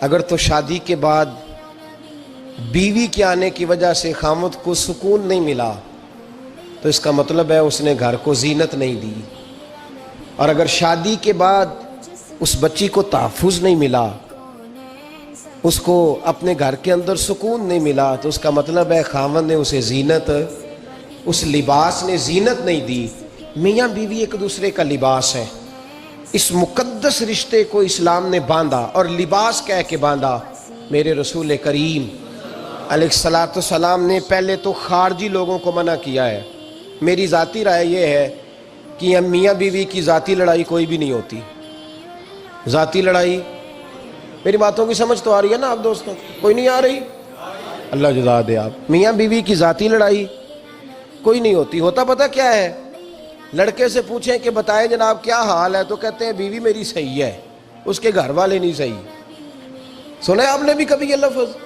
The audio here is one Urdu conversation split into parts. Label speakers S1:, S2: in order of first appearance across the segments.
S1: اگر تو شادی کے بعد بیوی کے آنے کی وجہ سے خاوند کو سکون نہیں ملا تو اس کا مطلب ہے اس نے گھر کو زینت نہیں دی، اور اگر شادی کے بعد اس بچی کو تحفظ نہیں ملا، اس کو اپنے گھر کے اندر سکون نہیں ملا، تو اس کا مطلب ہے خاوند نے اسے زینت، اس لباس نے زینت نہیں دی۔ میاں بیوی ایک دوسرے کا لباس ہے، اس مقدس رشتے کو اسلام نے باندھا، اور لباس کہہ کے باندھا۔ میرے رسول کریم علیہ السلام نے پہلے تو خارجی لوگوں کو منع کیا ہے۔ میری ذاتی رائے یہ ہے کہ میاں بیوی کی ذاتی لڑائی کوئی بھی نہیں ہوتی۔ ذاتی لڑائی، میری باتوں کی سمجھ تو آ رہی ہے نا آپ دوستوں؟ کوئی نہیں آ رہی؟ اللہ جزا دے آپ۔ میاں بیوی کی ذاتی لڑائی کوئی نہیں ہوتی۔ ہوتا پتہ کیا ہے؟ لڑکے سے پوچھیں کہ بتائیں جناب کیا حال ہے، تو کہتے ہیں بیوی میری صحیح ہے، اس کے گھر والے نہیں صحیح۔ سنا ہے آپ نے بھی کبھی یہ لفظ؟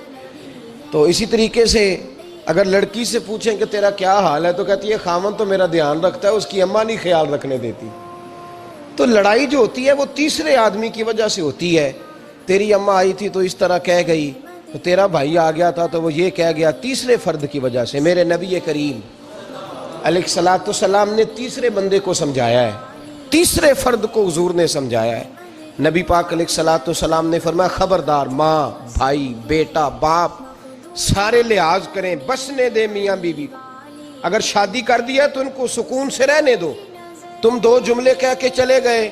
S1: تو اسی طریقے سے اگر لڑکی سے پوچھیں کہ تیرا کیا حال ہے، تو کہتی ہے خاوند تو میرا دھیان رکھتا ہے، اس کی اماں نہیں خیال رکھنے دیتی۔ تو لڑائی جو ہوتی ہے وہ تیسرے آدمی کی وجہ سے ہوتی ہے۔ تیری اماں آئی تھی تو اس طرح کہہ گئی، تو تیرا بھائی آ گیا تھا تو وہ یہ کہہ گیا، تیسرے فرد کی وجہ سے۔ میرے نبی کریم علیہ السلام نے تیسرے بندے کو سمجھایا ہے، تیسرے فرد کو حضور نے سمجھایا ہے۔ نبی پاک علیہ السلام نے فرمایا خبردار، ماں، بھائی، بیٹا، باپ سارے لحاظ کریں، بسنے دے میاں بیوی کو۔ اگر شادی کر دیا تو ان کو سکون سے رہنے دو۔ تم دو جملے کہہ کے چلے گئے،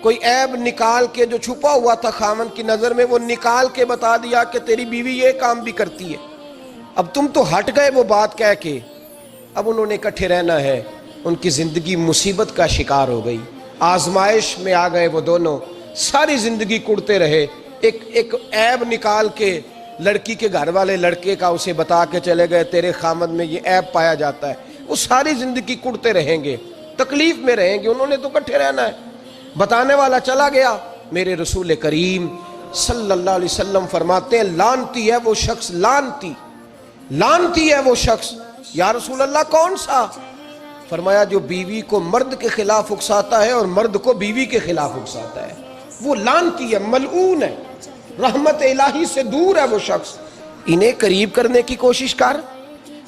S1: کوئی عیب نکال کے جو چھپا ہوا تھا خاوند کی نظر میں وہ نکال کے بتا دیا کہ تیری بیوی یہ کام بھی کرتی ہے۔ اب تم تو ہٹ گئے وہ بات کہہ کے، اب انہوں نے اکٹھے رہنا ہے، ان کی زندگی مصیبت کا شکار ہو گئی، آزمائش میں آ گئے وہ دونوں، ساری زندگی کڑتے رہے۔ ایک عیب نکال کے لڑکی کے گھر والے لڑکے کا اسے بتا کے چلے گئے تیرے خامد میں یہ عیب پایا جاتا ہے، وہ ساری زندگی کڑتے رہیں گے، تکلیف میں رہیں گے۔ انہوں نے تو اکٹھے رہنا ہے۔ بتانے والا چلا گیا۔ میرے رسول کریم صلی اللہ علیہ وسلم فرماتے ہیں لعنتی ہے وہ شخص، لعنتی ہے وہ شخص۔ یا رسول اللہ کون سا؟ فرمایا جو بیوی کو مرد کے خلاف اکساتا ہے اور مرد کو بیوی کے خلاف اکساتا ہے، وہ لعنتی ہے، ملعون ہے، رحمت الہی سے دور ہے وہ شخص۔ انہیں قریب کرنے کی کوشش کر،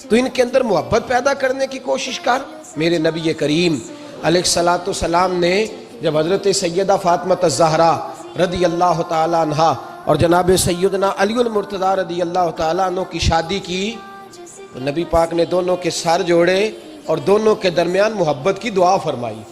S1: تو ان کے اندر محبت پیدا کرنے کی کوشش کر۔ میرے نبی کریم علیہ السلام نے جب حضرت سیدہ فاطمہ الزہرا رضی اللہ تعالی عنہا اور جناب سیدنا علی المرتضیٰ رضی اللہ تعالی عنہ کی شادی کی، تو نبی پاک نے دونوں کے سر جوڑے اور دونوں کے درمیان محبت کی دعا فرمائی۔